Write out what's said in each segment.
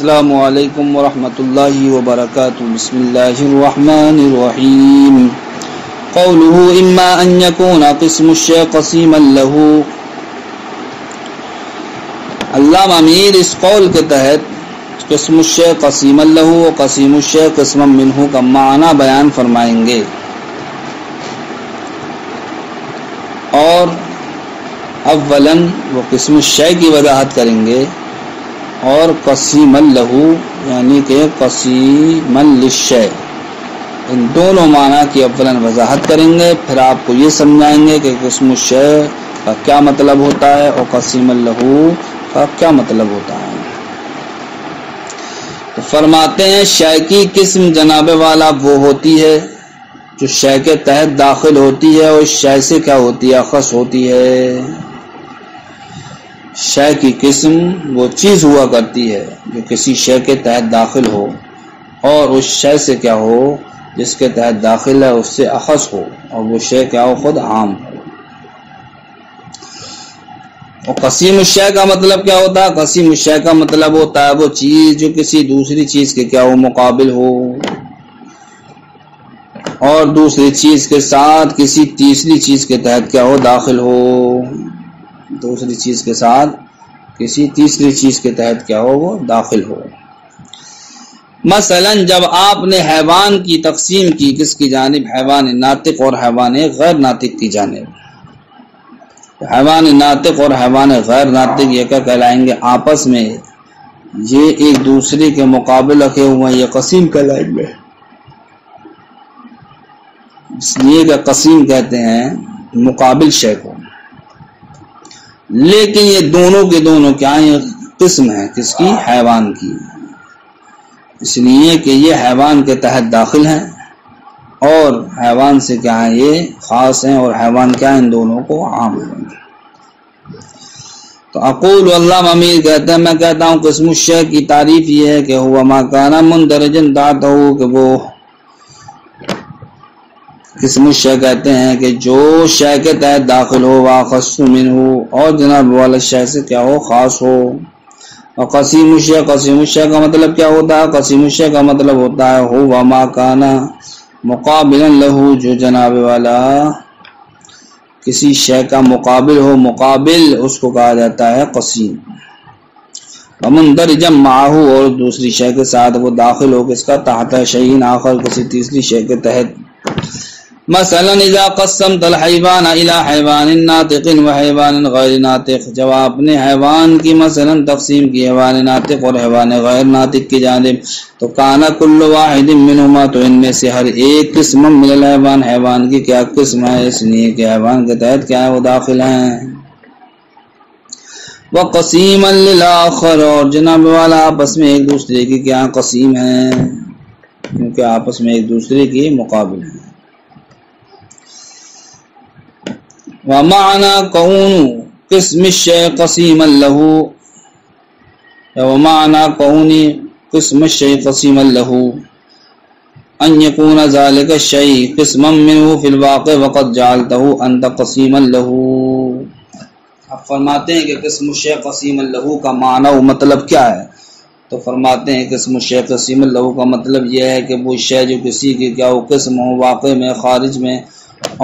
السلام علیکم ورحمۃ اللہ وبرکاتہ. بسم اللہ الرحمن الرحیم. قوله اما ان يكون قسم الشيء قسيما له. علامہ امیر اس قول کے تحت قسم الشيء قسيما له و قسم الشيء قسما منه کا معنی بیان فرمائیں گے اور اولا وہ قسم الشيء کی وضاحت کریں گے اور قسیما لہ یعنی کہ قسیما للشیء، ان دونوں معنی کی اولا وضاحت کریں گے، پھر آپ کو یہ سمجھائیں گے کہ قسم الشیء کا کیا مطلب ہوتا ہے اور قسیما لہ کا کیا مطلب ہوتا ہے. تو فرماتے ہیں شیء کی قسم جناب والا وہ ہوتی ہے جو شیء کے تحت داخل ہوتی ہے اور شیء سے کیا ہوتی ہے، اخص ہوتی ہے. شے کی قسم وہ چیز ہوا کرتی ہے جو کسی شے کے تحت داخل ہو اور اس شے سے کیا ہو جس کے تحت داخل ہے اس سے اخص ہو، اور وہ شے کیا ہو خود عام ہو. اور قسیم الشے کا مطلب کیا ہوتا ہے؟ قسیم الشے کا مطلب ہوتا ہے وہ چیز جو کسی دوسری چیز کے کیا ہو مقابل ہو اور دوسری چیز کے ساتھ کسی تیسری چیز کے تحت کیا ہو داخل ہو، دوسری چیز کے ساتھ کسی تیسری چیز کے تحت کیا ہو وہ داخل ہو. مثلا جب آپ نے حیوان کی تقسیم کی کس کی جانب؟ حیوان ناطق اور حیوان غیر ناطق کی جانب. حیوان ناطق اور حیوان غیر ناطق یہ کیا کہلائیں گے؟ آپس میں یہ ایک دوسرے کے مقابل رکھے ہوئے یہ قسیم کہلائیں گے. اس لیے کہ قسیم کہتے ہیں مقابل شے کو، لیکن یہ دونوں کے دونوں کیا ہیں؟ قسم ہے کس کی؟ حیوان کی. اس لیے کہ یہ حیوان کے تحت داخل ہیں اور حیوان سے کیا ہے یہ خاص ہیں، اور حیوان کیا ہے ان دونوں کو عام ہیں. تو اقول اللہ امیر کہتا ہے میں کہتا ہوں قسم الشیء کی تعریف یہ ہے کہ ہوا ما کان مندرجن تحتہ، کہ وہ قسم الشیء کہتے ہیں کہ جو شے کے تحت داخل ہو واخص منہ اور جناب والا شے سے کیا ہو خاص ہو. اور قسیم الشیء، قسیم الشیء کا مطلب کیا ہوتا ہے؟ قسیم الشیء کا مطلب ہوتا ہے ہوا ما کان مقابلا لہ، جو جناب والا کسی شے کا مقابل ہو، مقابل اس کو کہا جاتا ہے قسیم. ومندرجا معہ، اور دوسری شے کے ساتھ وہ داخل ہو کس کا؟ تحت شیء آخر، کسی تیسری شے کے تحت. مثلا اذا قسمت الحیوان الى حیوان ناطق و حیوان غیر ناطق، جب آپ نے حیوان کی مثلا تقسیم کی حیوان ناطق اور حیوان غیر ناطق کی جانب، تو کانا کل واحد منہما، تو ان میں سے ہر ایک قسم من الحیوان، حیوان کی کیا قسم ہے، اس لیے کہ حیوان کے تحت کیا ہے وہ داخل ہیں. وقسیما للآخر، اور جناب والا آپس میں ایک دوسرے کی کیا قسیم ہیں کیونکہ آپس میں ایک دوسرے کی مقابل ہیں. ومعنى كون قسم الشيء قسيما له، ومعنى كون قسم الشيء قسيما له ان يكون ذلك الشيء قسما منه في الواقع وقد جعلته انت قسيما له. اب فرماتے ہیں کہ قسم الشيء قسيما له کا معنی و مطلب کیا ہے؟ تو فرماتے ہیں قسم الشيء قسيما له کا مطلب یہ ہے کہ وہ شے جو کسی کی کیا وہ قسم ہو واقع میں خارج میں،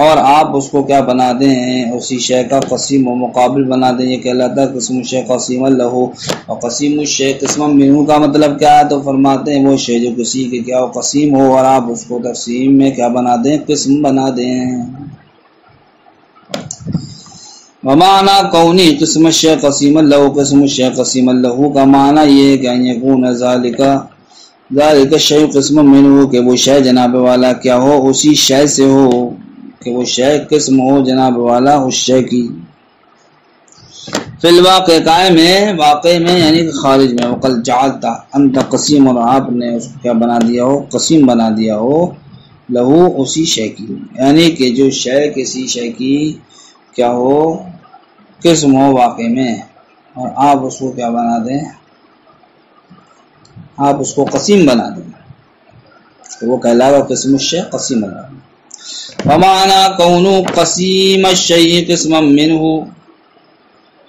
اور آپ اس کو کیا بنا دیں اسی شے کا قسیم و مقابل بنا دیں، یہ کہلاتا ہے قسم الشیء قسیما لہ. اور قسیم الشیء قسما منہ کا مطلب کیا ہے؟ تو فرماتے ہیں وہ شے جو کسی کے کیا وہ قسیم ہو اور آپ اس کو تقسیم میں کیا بنا دیں؟ قسم بنا دیں. ومعنی کونی قسم الشیء قسیما لہ، قسم الشیء قسیما لہ کا معنی یہ ہے کہ ان یکون ذالک الشیء قسما منہ، کہ وہ شے جناب والا کیا ہو اسی شے سے ہو، کہ وہ شے قسم ہو جناب والا اس شے کی. فی الواقع قائم ہے واقع میں یعنی کہ خارج میں. وقد جعلت انت قسیم، اور آپ نے اس کو کیا بنا دیا ہو قسیم بنا دیا ہو لہو اسی شے کی، یعنی کہ جو شے کسی شے کی کیا ہو قسم ہو واقع میں اور آپ اس کو کیا بنا دیں؟ آپ اس کو قسیم بنا دیں تو وہ کہلائے گا قسم الشیء قسیم اللہ. ومعنى كون قسيم الشيء قسما منه،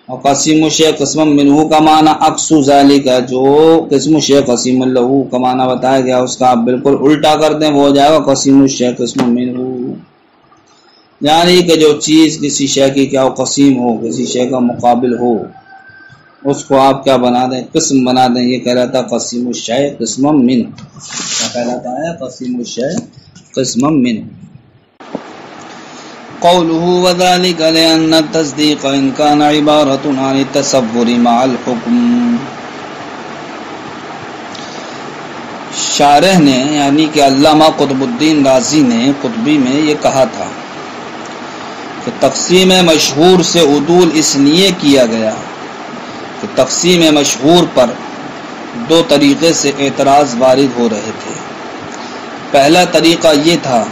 اور قسیم الشیء قسم منہ کا معنی عکس ذالک، جو قسم الشیء قسیم لہو کا معنی بتایا گیا اس کا آپ بالکل الٹا کر دیں، وہ ہو جائے گا قسیم الشیء قسم منہ، یعنی کہ جو چیز کسی شے کی کیا ہو قسیم ہو، کسی شے کا مقابل ہو، اس کو آپ کیا بنا دیں قسم بنا دیں، یہ کہلاتا قسیم الشیء قسم منہ، کیا کہلاتا ہے قسیم الشیء قسم منہ۔ قوله وذلك لأن التصديق إن كان عبارة عن التصور مع الحكم، شارح نے یعنی کہ علامہ قطب الدین رازی نے قطبی میں یہ کہا تھا کہ تقسیم مشہور سے عدول اس لیے کیا گیا کہ تقسیم مشہور پر دو طریقے سے اعتراض وارد ہو رہے تھے۔ پہلا طریقہ یہ تھا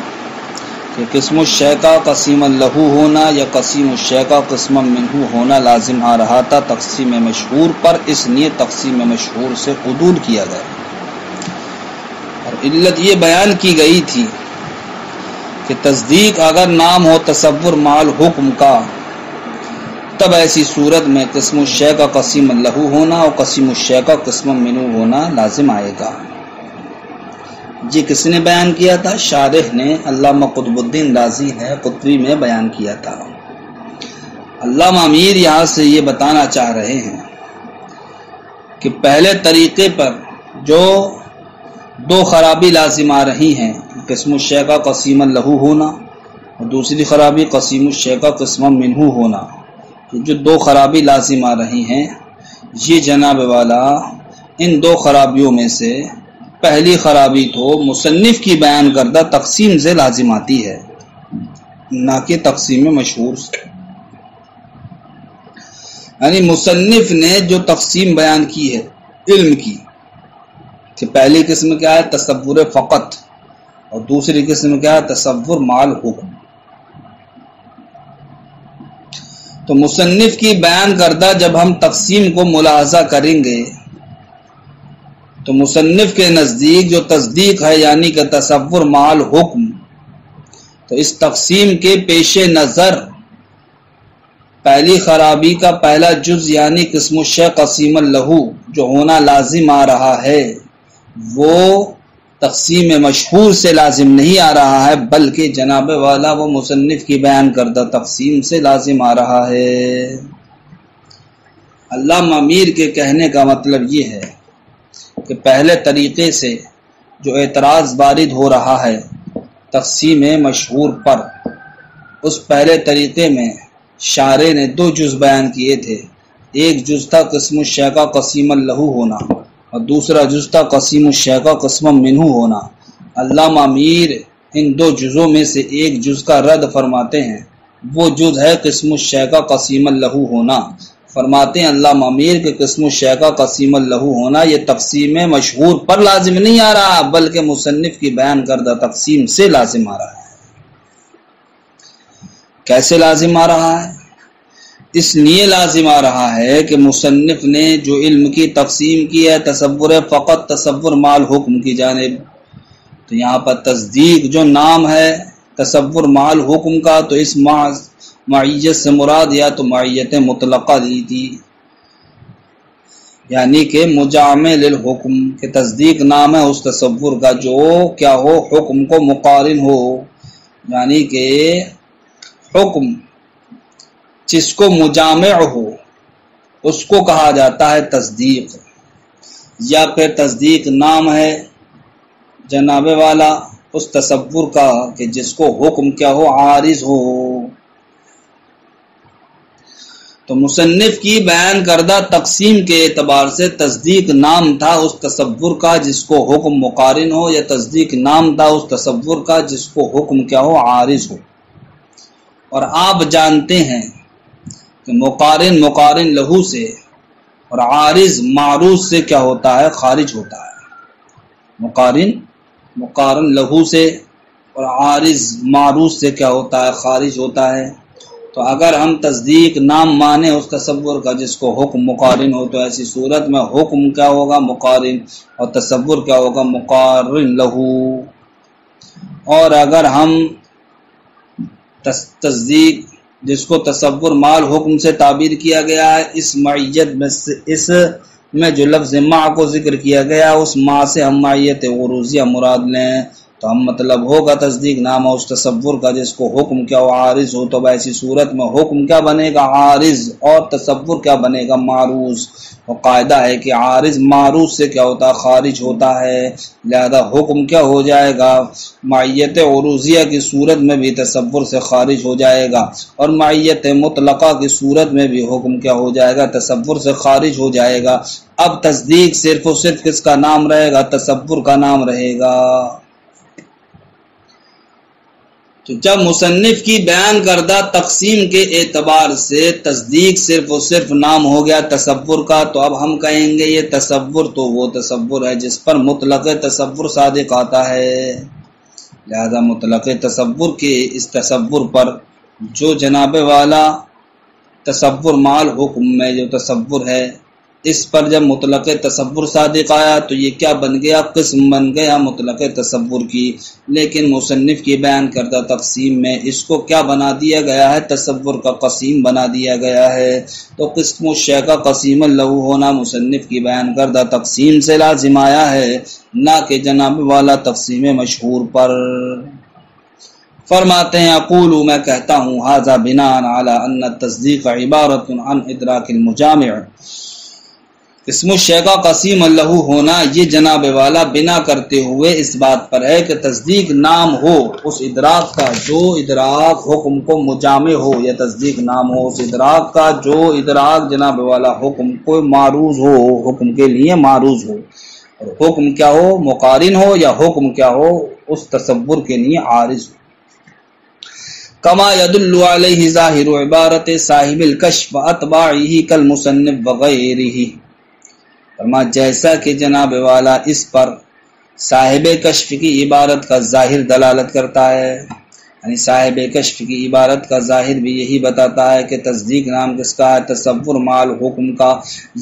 کہ قسم الشیء کا قسیم لہو ہونا یا قسیم الشیء کا قسم منہ ہونا لازم آ رہا تھا تقسیم مشہور پر، اس لیے تقسیم مشہور سے عدول کیا گیا، اور علت یہ بیان کی گئی تھی کہ تصدیق اگر نام ہو تصور مال حکم کا، تب ایسی صورت میں قسم الشیء کا قسیم لہو ہونا اور قسیم الشیء کا قسم منہ ہونا لازم آئے گا۔ یہ کس نے بیان کیا تھا؟ شارح نے، علامہ قطب الدین رازی نے قطبی میں بیان کیا تھا۔ علامہ امیر یہاں سے یہ بتانا چاہ رہے ہیں کہ پہلے طریقے پر جو دو خرابی لازم آ رہی ہیں، قسم الشیء کا قسیم لہو ہونا اور دوسری خرابی قسیم الشیء کا قسم منہ ہونا، جو دو خرابی لازم آ رہی ہیں، یہ جناب والا ان دو خرابیوں میں سے پہلی خرابی تو مصنف کی بیان کردہ تقسیم سے لازم آتی ہے، نہ کہ تقسیم مشہور سے۔ یعنی مصنف نے جو تقسیم بیان کی ہے علم کی، کہ پہلی قسم کیا ہے تصور فقط اور دوسری قسم کیا ہے تصور مال حکم، تو مصنف کی بیان کردہ جب ہم تقسیم کو ملاحظہ کریں گے تو مصنف کے نزدیک جو تصدیق ہے یعنی کہ تصور مال حکم، تو اس تقسیم کے پیش نظر پہلی خرابی کا پہلا جز یعنی قسم الشیء قسیم لہو جو ہونا لازم آ رہا ہے، وہ تقسیم مشہور سے لازم نہیں آ رہا ہے، بلکہ جناب والا وہ مصنف کی بیان کردہ تقسیم سے لازم آ رہا ہے۔ علامہ امیر کے کہنے کا مطلب یہ ہے کہ پہلے طریقے سے جو اعتراض وارد ہو رہا ہے تقسیم مشہور پر، اس پہلے طریقے میں شارح نے دو جز بیان کیے تھے، ایک جز تھا قسم الشیء کا قسیم لہو ہونا اور دوسرا جز تھا قسیم الشیء کا قسم منہ ہونا۔ علامہ امیر ان دو جزوں میں سے ایک جز کا رد فرماتے ہیں، وہ جز ہے قسم الشیء کا قسیم لہو ہونا۔ فرماتے ہیں علامہ امیر کے قسم الشیء کا قسیم لہو ہونا یہ تقسیم مشہور پر لازم نہیں آ رہا، بلکہ مصنف کی بیان کردہ تقسیم سے لازم آ رہا ہے۔ کیسے لازم آ رہا ہے؟ اس لیے لازم آ رہا ہے کہ مصنف نے جو علم کی تقسیم کی ہے تصور فقط تصور مال حکم کی جانب، تو یہاں پر تصدیق جو نام ہے تصور مال حکم کا، تو اس معیت سے مراد یا تو معیت مطلقہ دی تھی، یعنی کہ مجامع للحکم، کہ تصدیق نام ہے اس تصور کا جو کیا ہو حکم کو مقارن ہو، یعنی کہ حکم جس کو مجامع ہو اس کو کہا جاتا ہے تصدیق، یا پھر تصدیق نام ہے جناب والا اس تصور کا کہ جس کو حکم کیا ہو عارض ہو۔ تو مصنف کی بیان کردہ تقسیم کے اعتبار سے تصدیق نام تھا اس تصور کا جس کو حکم مقارن ہو، یا تصدیق نام تھا اس تصور کا جس کو حکم کیا ہو عارض ہو۔ اور آپ جانتے ہیں کہ مقارن لہو سے اور عارض معروض سے کیا ہوتا ہے خارج ہوتا ہے، مقارن لہو سے اور عارض معروض سے کیا ہوتا ہے خارج ہوتا ہے۔ تو اگر ہم تصدیق نام مانے اس تصور کا جس کو حکم مقارن ہو، تو ایسی صورت میں حکم کیا ہوگا مقارن اور تصور کیا ہوگا مقارن لہو۔ اور اگر ہم تصدیق جس کو تصور مال حکم سے تعبیر کیا گیا ہے، اس معیت میں اس میں جو لفظ مع کو ذکر کیا گیا اس مع سے ہم معیت عروضیہ مراد لیں تو ہم مطلب ہوگا تصدیق نامہ اس تصور کا جس کو حکم کیا وہ عارض ہو، تو ایسی صورت میں حکم کیا بنے گا؟ عارض، اور تصور کیا بنے گا؟ معروض۔ اور قاعدہ ہے کہ عارض معروض سے کیا ہوتا ہے؟ خارج ہوتا ہے، لہذا حکم کیا ہو جائے گا؟ معیت عروضیہ کی صورت میں بھی تصور سے خارج ہو جائے گا، اور معیت مطلقہ کی صورت میں بھی حکم کیا ہو جائے گا؟ تصور سے خارج ہو جائے گا۔ اب تصدیق صرف و صرف کس کا نام رہے گا؟ تصور کا نام رہے گا۔ تو جب مصنف کی بیان کردہ تقسیم کے اعتبار سے تصدیق صرف و صرف نام ہو گیا تصور کا، تو اب ہم کہیں گے یہ تصور تو وہ تصور ہے جس پر مطلق تصور صادق آتا ہے، لہذا مطلق تصور کے اس تصور پر جو جناب والا تصور مال حکم میں جو تصور ہے اس پر جب مطلق تصور صادق آیا تو یہ کیا بن گیا؟ قسم بن گیا مطلق تصور کی، لیکن مصنف کی بیان کردہ تقسیم میں اس کو کیا بنا دیا گیا ہے؟ تصور کا قسیم بنا دیا گیا ہے۔ تو قسم الشیء کا قسیم لہو ہونا مصنف کی بیان کردہ تقسیم سے لازم آیا ہے، نہ کہ جناب والا تقسیم مشہور پر۔ فرماتے ہیں اقول میں کہتا ہوں ھذا بناء علی ان التصدیق عبارت عن ادراک المجامع، اسم الشیء کا قسیم لہو ہونا یہ جناب والا بنا کرتے ہوئے اس بات پر ہے کہ تصدیق نام ہو اس ادراک کا جو ادراک حکم کو مجامع ہو، یا تصدیق نام ہو اس ادراک کا جو ادراک جناب والا حکم کو معروض ہو، حکم کے لیے معروض ہو، اور حکم کیا ہو؟ مقارن ہو، یا حکم کیا ہو؟ اس تصور کے لیے عارض ہو۔ کما یدل علیہ ظاہر عبارت صاحب الکشف اتباعہ کالمصنف وغیرہ، فرما جیسا کہ جناب والا اس پر صاحب کشف کی عبارت کا ظاہر دلالت کرتا ہے، یعنی صاحب کشف کی عبارت کا ظاہر بھی یہی بتاتا ہے کہ تصدیق نام کس کا ہے؟ تصور مال حکم کا،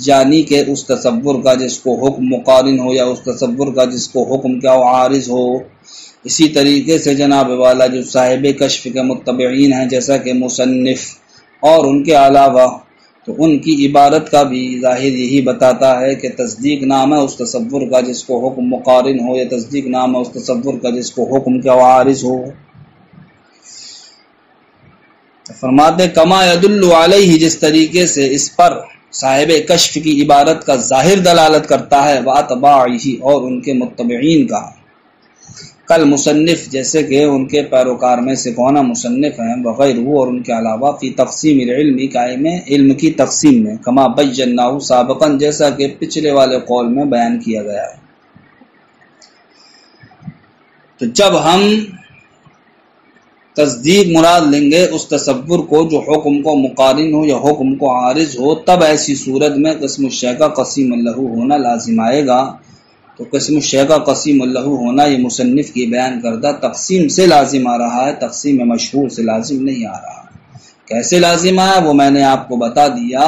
یعنی کہ اس تصور کا جس کو حکم مقارن ہو، یا اس تصور کا جس کو حکم کیا ہو؟ عارض ہو۔ اسی طریقے سے جناب والا جو صاحب کشف کے متبعین ہیں جیسا کہ مصنف اور ان کے علاوہ، تو ان کی عبارت کا بھی ظاہر یہی بتاتا ہے کہ تصدیق نام ہے اس تصور کا جس کو حکم مقارن ہو، یا تصدیق نام ہے اس تصور کا جس کو حکم کیا عارض ہو۔ فرماتے کما یدل علیہ جس طریقے سے اس پر صاحب کشف کی عبارت کا ظاہر دلالت کرتا ہے، واتباعہ اور ان کے متبعین کا، کل مصنف جیسے کہ ان کے پیروکار میں سے کون مصنف ہیں، بغیر وہ اور ان کے علاوہ، فی تقسیم العلم قائم علم کی تقسیم میں، کما بیناہ سابقا جیسا کہ پچھلے والے قول میں بیان کیا گیا ہے۔ تو جب ہم تصدیق مراد لیں گے اس تصور کو جو حکم کو مقارن ہو یا حکم کو عارض ہو، تب ایسی صورت میں قسم الشیء کا قسیم لہو ہونا لازم آئے گا۔ تو قسم الشیء کا قسیم لہو ہونا یہ مصنف کی بیان کردہ تقسیم سے لازم آ رہا ہے، تقسیم مشہور سے لازم نہیں آ رہا۔ کیسے لازم آیا وہ میں نے آپ کو بتا دیا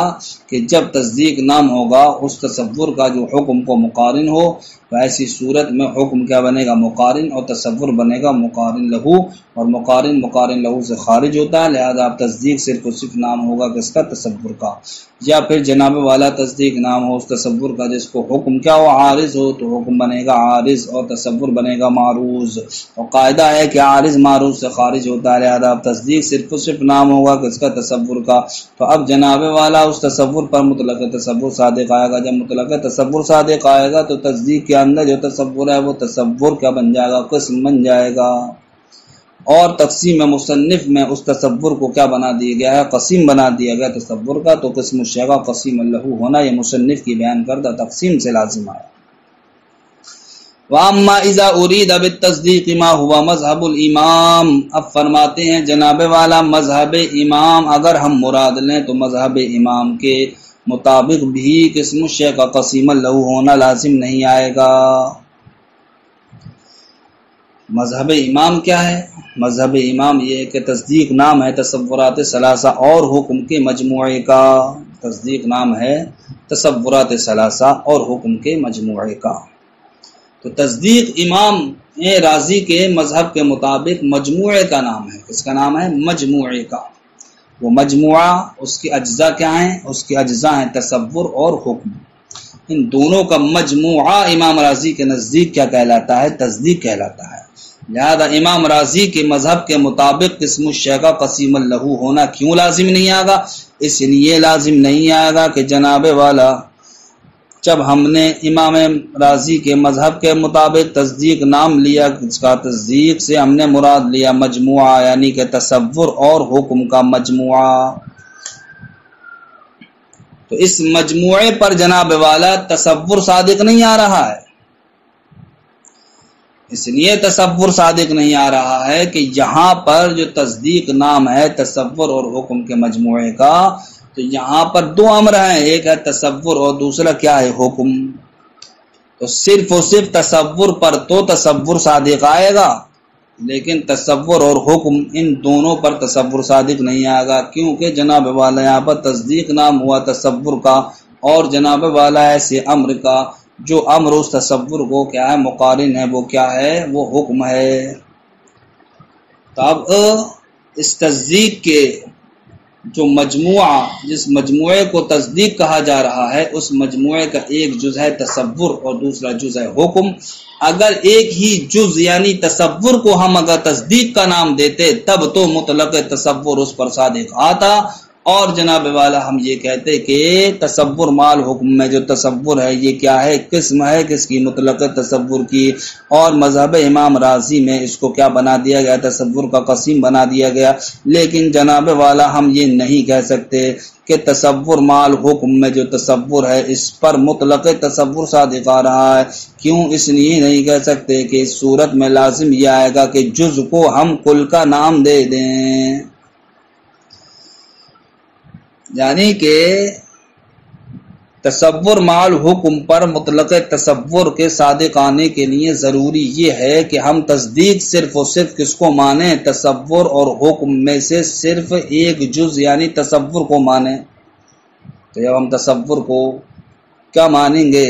کہ جب تصدیق نام ہوگا اس تصور کا جو حکم کو مقارن ہو، تو ایسی صورت میں حکم کیا بنے گا؟ مقارن، اور تصور بنے گا مقارن لہو، اور مقارن لہو سے خارج ہوتا ہے، لہذا اب تصدیق صرف و صرف نام ہوگا کس کا؟ تصور کا۔ یا پھر جناب والا تصدیق نام ہو اس تصور کا جس کو حکم کیا ہو؟ عارض ہو، تو حکم بنے گا عارض اور تصور بنے گا معروض، اور قاعدہ ہے کہ عارض معروض سے خارج ہوتا ہے، لہذا اب تصدیق صرف و صرف نام ہوگا کس کا؟ تصور کا۔ تو اب جناب والا اس تصور پر مطلق تصور صادق آئے گا، جب مطلق تصور صادق آئے گا تو تصدیق کے اندر جو تصور ہے وہ تصور کیا بن جائے گا؟ قسم بن جائے گا، اور تقسیم مصنف میں اس تصور کو کیا بنا دیا گیا ہے؟ قسیم بنا دیا گیا تصور کا۔ تو قسم الشیء کا قسیم لہو ہونا یہ مصنف کی بیان کردہ تقسیم سے لازم آیا۔ وَأَمَّا إِذَا أُرِيدَ بِالتَّصْدِيقِ مَا هُوَ مذهب الامام، اب فرماتے ہیں جناب والا مذہب امام اگر ہم مراد لیں تو مذہب امام کے مطابق بھی قسم الشیء کا قسیم لہو ہونا لازم نہیں آئے گا۔ مذہب امام کیا ہے؟ مذہب امام یہ ہے کہ تصدیق نام ہے تصورات ثلاثہ اور حکم کے مجموعے کا، تصدیق نام ہے تصورات ثلاثہ اور حکم کے مجموعے کا۔ تو تصدیق امام راضی کے مذہب کے مطابق مجموعے کا نام ہے، کس کا نام ہے؟ مجموعے کا۔ وہ مجموعہ اس کے اجزاء کیا ہیں؟ اس کے اجزاء ہیں تصور اور حکم، ان دونوں کا مجموعہ امام راضی کے نزدیک کیا کہلاتا ہے؟ تصدیق کہلاتا ہے۔ لہذا امام راضی کے مذہب کے مطابق قسم الشیء کا قسیم الہو ہونا کیوں لازم نہیں آگا؟ اس لیے لازم نہیں آئے گا کہ جناب والا جب ہم نے امام راضی کے مذہب کے مطابق تصدیق نام لیا، اس کا تصدیق سے ہم نے مراد لیا مجموعہ، یعنی کہ تصور اور حکم کا مجموعہ، تو اس مجموعے پر جناب والا تصور صادق نہیں آ رہا ہے۔ اس لیے تصور صادق نہیں آ رہا ہے کہ یہاں پر جو تصدیق نام ہے تصور اور حکم کے مجموعے کا، تو یہاں پر دو امر ہیں، ایک ہے تصور اور دوسرا کیا ہے؟ حکم۔ تو صرف اور صرف تصور پر تو تصور صادق آئے گا، لیکن تصور اور حکم ان دونوں پر تصور صادق نہیں آئے گا، کیونکہ جناب والا یہاں پر تصدیق نام ہوا تصور کا، اور جناب والا ایسے امر کا جو امر اس تصور کو کیا ہے؟ مقارن ہے، وہ کیا ہے؟ وہ حکم ہے۔ تو اب اس تصدیق کے جو مجموعہ، جس مجموعے کو تصدیق کہا جا رہا ہے، اس مجموعے کا ایک جز ہے تصور اور دوسرا جز ہے حکم۔ اگر ایک ہی جز یعنی تصور کو ہم اگر تصدیق کا نام دیتے تب تو مطلق تصور اس پر صادق آتا، اور جناب والا ہم یہ کہتے کہ تصور مال حکم میں جو تصور ہے یہ کیا ہے؟ قسم ہے، کس کی؟ مطلق تصور کی، اور مذہب امام راضی میں اس کو کیا بنا دیا گیا؟ تصور کا قسم بنا دیا گیا۔ لیکن جناب والا ہم یہ نہیں کہہ سکتے کہ تصور مال حکم میں جو تصور ہے اس پر مطلق تصور صادق آ رہا ہے۔ کیوں؟ اس لیے نہیں کہہ سکتے کہ اس صورت میں لازم یہ آئے گا کہ جز کو ہم کل کا نام دے دیں، یعنی کہ تصور مال حکم پر مطلق تصور کے صادق آنے کے لیے ضروری یہ ہے کہ ہم تصدیق صرف اور صرف کس کو مانیں؟ تصور اور حکم میں سے صرف ایک جز یعنی تصور کو مانیں۔ تو جب ہم تصور کو کیا مانیں گے؟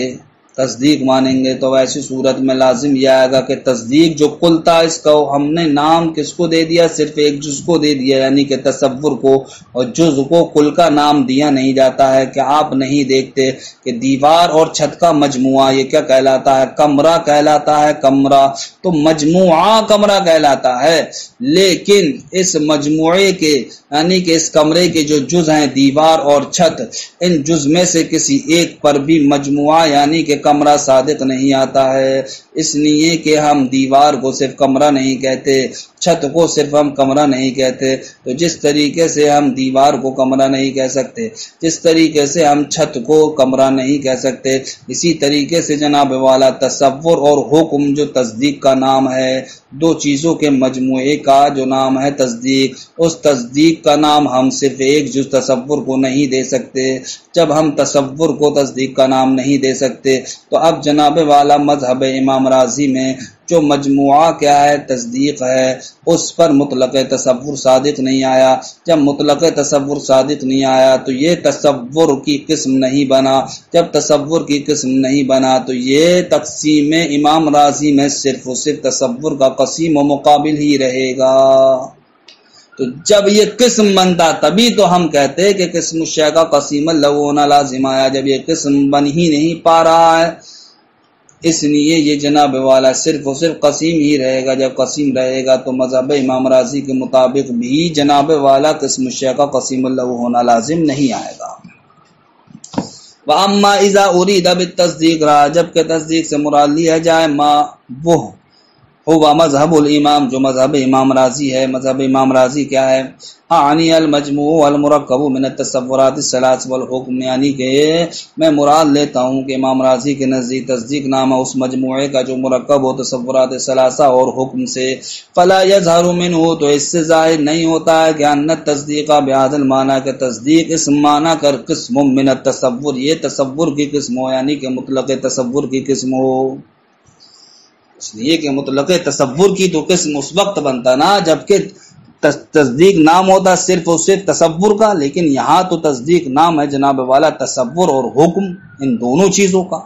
تصدیق مانیں گے، تو ایسی صورت میں لازم یہ آئے گا کہ تصدیق جو کل تھا اس کا ہم نے نام کس کو دے دیا؟ صرف ایک جز کو دے دیا، یعنی کہ تصور کو، اور جز کو کل کا نام دیا نہیں جاتا ہے۔ کہ آپ نہیں دیکھتے کہ دیوار اور چھت کا مجموعہ یہ کیا کہلاتا ہے؟ کمرہ کہلاتا ہے، کمرہ تو مجموعہ کمرہ کہلاتا ہے، لیکن اس مجموعے کے یعنی کہ اس کمرے کے جو جز ہیں دیوار اور چھت، ان جز میں سے کسی ایک پر بھی مجموعہ یعنی کہ کمرہ صادق نہیں آتا ہے، اس لیے کہ ہم دیوار کو صرف کمرہ نہیں کہتے، چھت کو صرف ہم کمرہ نہیں کہتے۔ تو جس طریقے سے ہم دیوار کو کمرہ نہیں کہہ سکتے، جس طریقے سے ہم چھت کو کمرہ نہیں کہہ سکتے، اسی طریقے سے جناب والا تصور اور حکم جو تصدیق کا نام ہے، دو چیزوں کے مجموعے کا جو نام ہے تصدیق، اس تصدیق کا نام ہم صرف ایک جز تصور کو نہیں دے سکتے۔ جب ہم تصور کو تصدیق کا نام نہیں دے سکتے تو اب جناب والا مذہب امام راضی میں جو مجموعہ کیا ہے؟ تصدیق ہے، اس پر مطلق تصور صادق نہیں آیا۔ جب مطلق تصور صادق نہیں آیا تو یہ تصور کی قسم نہیں بنا، جب تصور کی قسم نہیں بنا تو یہ تقسیم امام راضی میں صرف و صرف تصور کا قسیم و مقابل ہی رہے گا۔ تو جب یہ قسم بنتا تبھی تو ہم کہتے کہ قسم الشیء کا قسیم الہو ہونا لازم آیا، جب یہ قسم بن ہی نہیں پا رہا ہے اس لیے یہ جناب والا صرف و صرف قسیم ہی رہے گا۔ جب قسیم رہے گا تو مذہب امام راضی کے مطابق بھی جناب والا قسم الشیء کا قسیم الہو ہونا لازم نہیں آئے گا۔ وَأَمَّا إِذَا أُرِيدَ بِالتَّصْدِيقِ رہا، جب کہ تصدیق سے مراد لیا جائے ما وہ ہوا مذہب الامام جو مذہب امام راضی ہے۔ مذہب امام راضی کیا ہے؟ اعنی المجموع والمرکب من التصورات الثلاث والحکم، یعنی کہ میں مراد لیتا ہوں کہ امام راضی کے نزدیک تصدیق نامہ اس مجموعے کا جو مرکب ہو تصورات ثلاثہ اور حکم سے، فلا یظہر منہ، تو اس سے ظاہر نہیں ہوتا ہے کہ ان التصدیق بہذا المعنی، کہ تصدیق اس معنی کر قسم من التصور، یہ تصور کی قسم ہو، یعنی کہ مطلق تصور کی قسم ہو۔ اس لیے کہ مطلق تصور کی تو قسم اس وقت بنتا نا جبکہ تصدیق نام ہوتا صرف اور صرف تصور کا، لیکن یہاں تو تصدیق نام ہے جناب والا تصور اور حکم، ان دونوں چیزوں کا۔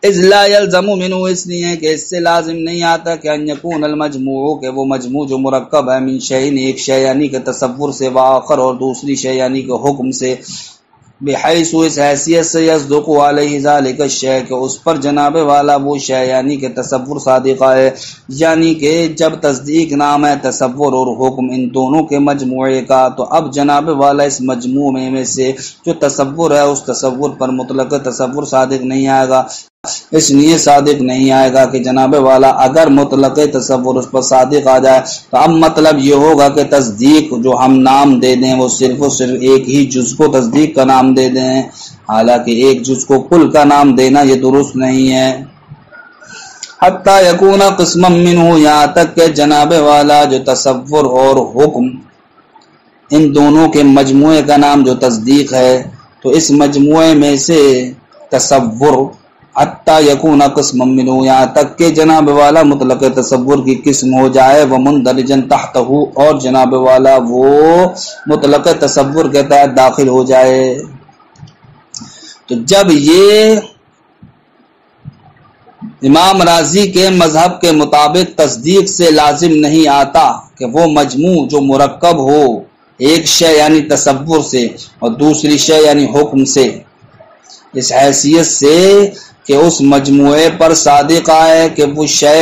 اذ لا يلزم منه، اس لیے کہ اس سے لازم نہیں آتا کہ ان یکون المجموع، کہ وہ مجموع جو مرکب ہے، من شیء، ایک شے یعنی کہ تصور سے، وآخر، اور دوسری شے یعنی کہ حکم سے، بحیث، اس حیثیت سے، یصدق علیہ ذلک الشیء، کہ اس پر جناب والا وہ شے یعنی کہ تصور صادقہ ہے، یعنی کہ جب تصدیق نام ہے تصور اور حکم ان دونوں کے مجموعے کا، تو اب جناب والا اس مجموعے میں سے جو تصور ہے اس تصور پر مطلق تصور صادق نہیں آئے گا، اس لیے صادق نہیں آئے گا کہ جناب والا اگر مطلق تصور اس پر صادق آ جائے تو اب مطلب یہ ہوگا کہ تصدیق جو ہم نام دے دیں وہ صرف و صرف ایک ہی جز کو تصدیق کا نام دے دیں، حالانکہ ایک جز کو کل کا نام دینا یہ درست نہیں ہے۔ حتی یکون قسما منہ، یہاں تک کہ جناب والا جو تصور اور حکم ان دونوں کے مجموعے کا نام جو تصدیق ہے، تو اس مجموعے میں سے تصور حتی یکون قسما منہ، یہاں تک کہ جناب والا مطلق تصور کی قسم ہو جائے، ومندرجا تحتہ، اور جناب والا وہ مطلق تصور کے تحت داخل ہو جائے۔ تو جب یہ امام راضی کے مذہب کے مطابق تصدیق سے لازم نہیں آتا کہ وہ مجموع جو مرکب ہو ایک شے یعنی تصور سے اور دوسری شے یعنی حکم سے، اس حیثیت سے کہ اس مجموعے پر صادق آئے کہ وہ شے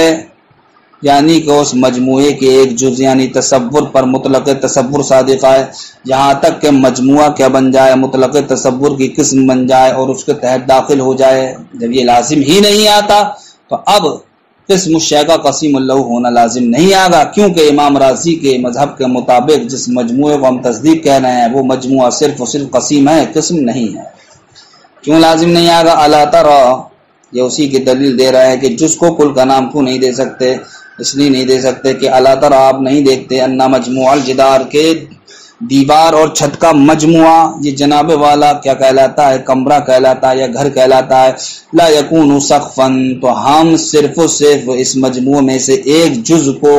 یعنی کہ اس مجموعے کے ایک جز یعنی تصور پر مطلق تصور صادق آئے، یہاں تک کہ مجموعہ کیا بن جائے، مطلق تصور کی قسم بن جائے اور اس کے تحت داخل ہو جائے۔ جب یہ لازم ہی نہیں آتا تو اب قسم الشیء کا قسیم اللہ ہونا لازم نہیں آگا، کیونکہ امام راضی کے مذہب کے مطابق جس مجموعے کو ہم تصدیق کہہ رہے ہیں وہ مجموعہ صرف و صرف قسیم ہے، قسم نہیں ہے۔ کیوں لازم نہیں آگا؟ اللہ ترى، یہ اسی کی دلیل دے رہا ہے کہ جس کو کل کا نام کیوں نہیں دے سکتے، اس لیے نہیں دے سکتے کہ اللہ ترى، آپ نہیں دیکھتے، ان مجموع الجدار کے دیوار اور چھت کا مجموعہ، یہ جناب والا کیا کہلاتا ہے، کمرہ کہلاتا ہے یا گھر کہلاتا ہے، لا یکون سقفا، تو ہم صرف و صرف اس مجموعے میں سے ایک جز کو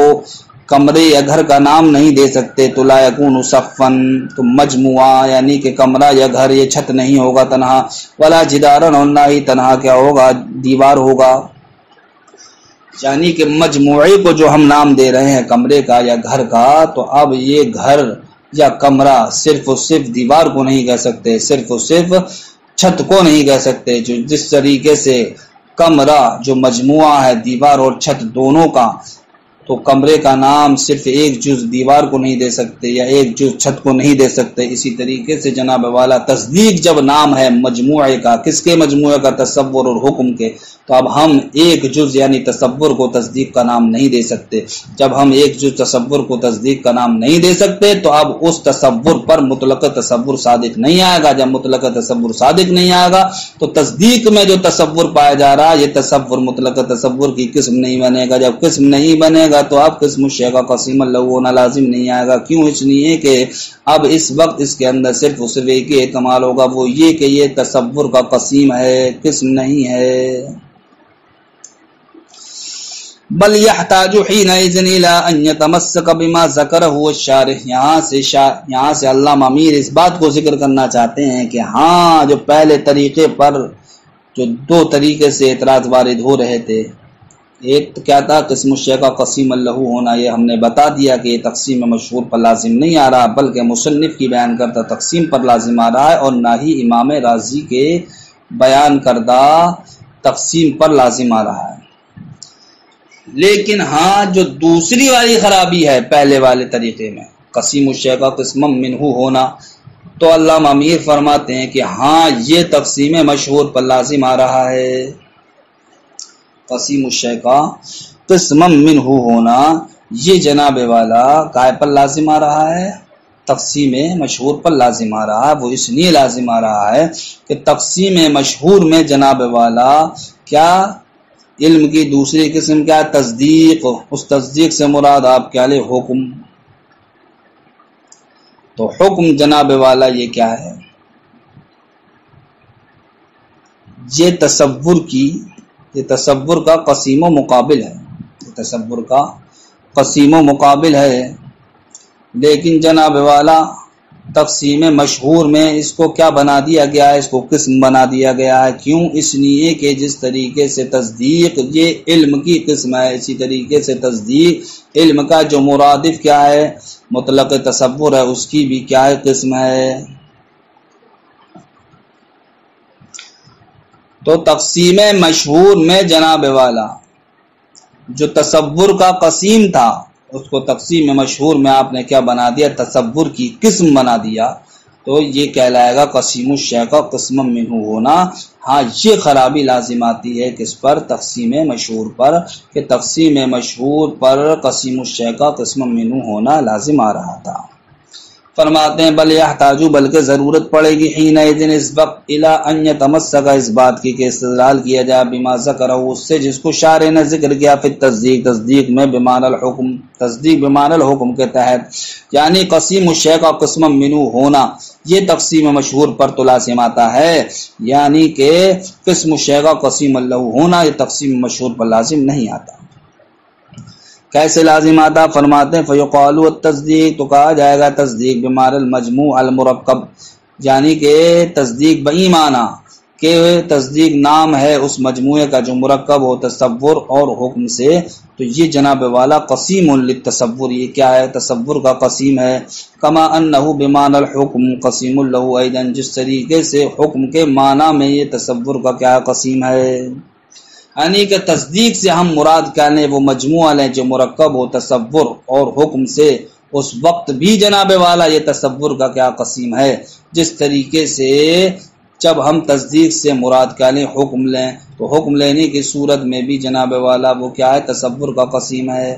کمرے یا گھر کا نام نہیں دے سکتے، تو لا یکون سقفا، تو مجموعہ یعنی کہ کمرہ یا گھر یہ چھت نہیں ہوگا تنہا، ولا جدارا، اور نہ ہی تنہا کیا ہوگا، دیوار ہوگا، یعنی کہ مجموعے کو جو ہم نام دے رہے ہیں کمرے کا یا گھر کا، تو اب یہ گھر یا کمرہ صرف و صرف دیوار کو نہیں کہہ سکتے، صرف و صرف چھت کو نہیں کہہ سکتے، جو جس طریقے سے کمرہ جو مجموعہ ہے دیوار اور چھت دونوں کا، تو کمرے کا نام صرف ایک جز دیوار کو نہیں دے سکتے یا ایک جز چھت کو نہیں دے سکتے، اسی طریقے سے جناب والا تصدیق جب نام ہے مجموعے کا، کس کے مجموعے کا، تصور اور حکم کے، تو اب ہم ایک جز یعنی تصور کو تصدیق کا نام نہیں دے سکتے۔ جب ہم ایک جز تصور کو تصدیق کا نام نہیں دے سکتے تو اب اس تصور پر مطلق تصور صادق نہیں آئے گا، جب مطلق تصور صادق نہیں آئے گا تو تصدیق میں جو تصور پایا جا رہا ہے یہ تصور مطلق تصور کی قسم نہیں بنے گا، جب قسم نہیں بنے گا تو اب قسم الشیء کا قسیم اللہ ہونا لازم نہیں آئے گا۔ کیوں؟ اس لیے کہ اب اس وقت اس کے اندر صرف و صرف ایک ہی احتمال ہوگا، وہ یہ کہ یہ تصور کا قسیم ہے، قسم نہیں ہے۔ بل يحتاج حينئذ الى ان يتمسك بما ذكره الشارح، یہاں سے علامہ امیر اس بات کو ذکر کرنا چاہتے ہیں کہ ہاں جو پہلے طریقے پر جو دو طریقے سے اعتراض وارد ہو رہے تھے، ایک تو کیا تھا، قسم الشیء کا قسیم اللہ ہونا، یہ ہم نے بتا دیا کہ یہ تقسیم مشہور پر لازم نہیں آ رہا بلکہ مصنف کی بیان کردہ تقسیم پر لازم آ رہا ہے، اور نہ ہی امام راضی کے بیان کردہ تقسیم پر لازم آ رہا ہے۔ لیکن ہاں جو دوسری والی خرابی ہے پہلے والے طریقے میں، قسیم الشیء کا قسم منہ ہونا، تو علامہ امیر فرماتے ہیں کہ ہاں یہ تقسیم مشہور پر لازم آ رہا ہے، قسیم الشیء کا قسم منہ ہونا یہ جناب والا کائے پر لازم آ رہا ہے، تقسیم مشہور پر لازم آ رہا ہے۔ وہ اس لیے لازم آ رہا ہے کہ تقسیم مشہور میں جناب والا کیا علم کی دوسری قسم کیا، تصدیق، اس تصدیق سے مراد آپ کیا لے، حکم، تو حکم جناب والا یہ کیا ہے، یہ تصور کا قسیم و مقابل ہے، یہ تصور کا قسیم و مقابل ہے، لیکن جناب والا تقسیم مشہور میں اس کو کیا بنا دیا گیا ہے؟ اس کو قسم بنا دیا گیا ہے۔ کیوں؟ اس لیے کہ جس طریقے سے تصدیق یہ علم کی قسم ہے، اسی طریقے سے تصدیق علم کا جو مرادف کیا ہے، مطلق تصور ہے، اس کی بھی کیا ہے؟ قسم ہے۔ تو تقسیم مشہور میں جناب والا جو تصور کا قسیم تھا، اس کو تقسیم مشہور میں آپ نے کیا بنا دیا؟ تصور کی قسم بنا دیا۔ تو یہ کہلائے گا قسیم الشیء کا قسم منہ ہونا۔ ہاں یہ خرابی لازم آتی ہے کس پر؟ تقسیم مشہور پر، کہ تقسیم مشہور پر قسیم الشیء کا قسم منہ ہونا لازم آ رہا تھا۔ فرماتے ہیں بل یحتاجو، بلکہ ضرورت پڑے گی حین اذن اس وقت الی ان یتمسک، اس بات کی کہ استدلال کیا جائے بما ذکرہ، اس سے جس کو شارع نے ذکر کیا، پھر تصدیق میں بمعنی الحکم، تصدیق بمعنی الحکم کے تحت، یعنی قسیم الشیء کا قسم منو ہونا یہ تقسیم مشہور پر تو لازم آتا ہے، یعنی کہ قسم الشیء کا قسیم اللہ ہونا یہ تقسیم مشہور پر لازم نہیں آتا۔ کیسے لازم آتا؟ فرماتے ہیں فیقال التصدیق، تو کہا جائے گا تصدیق بمعنی المجموع المرکب، یعنی کہ تصدیق بئی معنی کہ تصدیق نام ہے اس مجموعے کا جو مرکب ہو تصور اور حکم سے، تو یہ جناب والا قسیم للتصور، یہ کیا ہے؟ تصور کا قسیم ہے۔ کما انہ بمعنی الحکم قسیم له ایضا، جس طریقے سے حکم کے معنی میں یہ تصور کا کیا قسیم ہے، یعنی کہ تصدیق سے ہم مراد کیا لیں؟ وہ مجموعہ لیں جو مرکب ہو تصور اور حکم سے، اس وقت بھی جناب والا یہ تصور کا کیا قسیم ہے، جس طریقے سے جب ہم تصدیق سے مراد کیا لیں؟ حکم لیں، تو حکم لینے کی صورت میں بھی جناب والا وہ کیا ہے؟ تصور کا قسیم ہے۔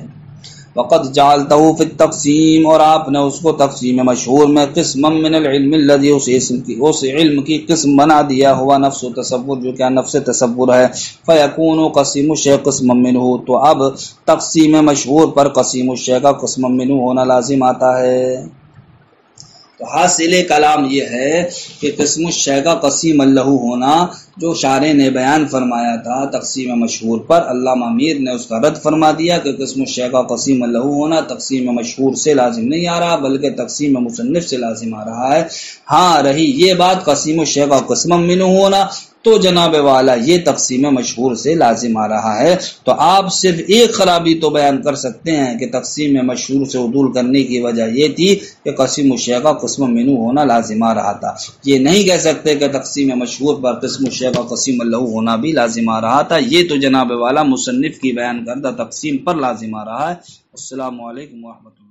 وقد جعلتہ فی التقسیم، اور آپ نے اس کو تقسیم مشہور میں قسما من العلم الذی، اس علم کی قسم بنا دیا ہوا نفس تصور، جو کیا نفس تصور ہے۔ فیکون قسیم الشیء قسما منہ، تو اب تقسیم مشہور پر قسیم الشیء کا قسم منہ ہونا لازم آتا ہے۔ تو حاصل کلام یہ ہے کہ قسم الشیء کا قسیم اللہ ہونا جو شارع نے بیان فرمایا تھا تقسیم مشہور پر، علامہ امیر نے اس کا رد فرما دیا کہ قسم الشیء کا قسیم اللہ ہونا تقسیم مشہور سے لازم نہیں آ رہا، بلکہ تقسیم مصنف سے لازم آ رہا ہے۔ ہاں رہی یہ بات قسیم الشیء کا قسم منہ ہونا، تو جناب والا یہ تقسیم مشہور سے لازم آ رہا ہے۔ تو آپ صرف ایک خرابی تو بیان کر سکتے ہیں کہ تقسیم مشہور سے عدول کرنے کی وجہ یہ تھی کہ قسیم الشیء کا قسم منو ہونا لازم آ رہا تھا، یہ نہیں کہہ سکتے کہ تقسیم مشہور پر قسم الشیء کا قسیم اللہ ہونا بھی لازم آ رہا تھا، یہ تو جناب والا مصنف کی بیان کردہ تقسیم پر لازم آ رہا ہے۔ السلام علیکم ورحمۃ اللہ۔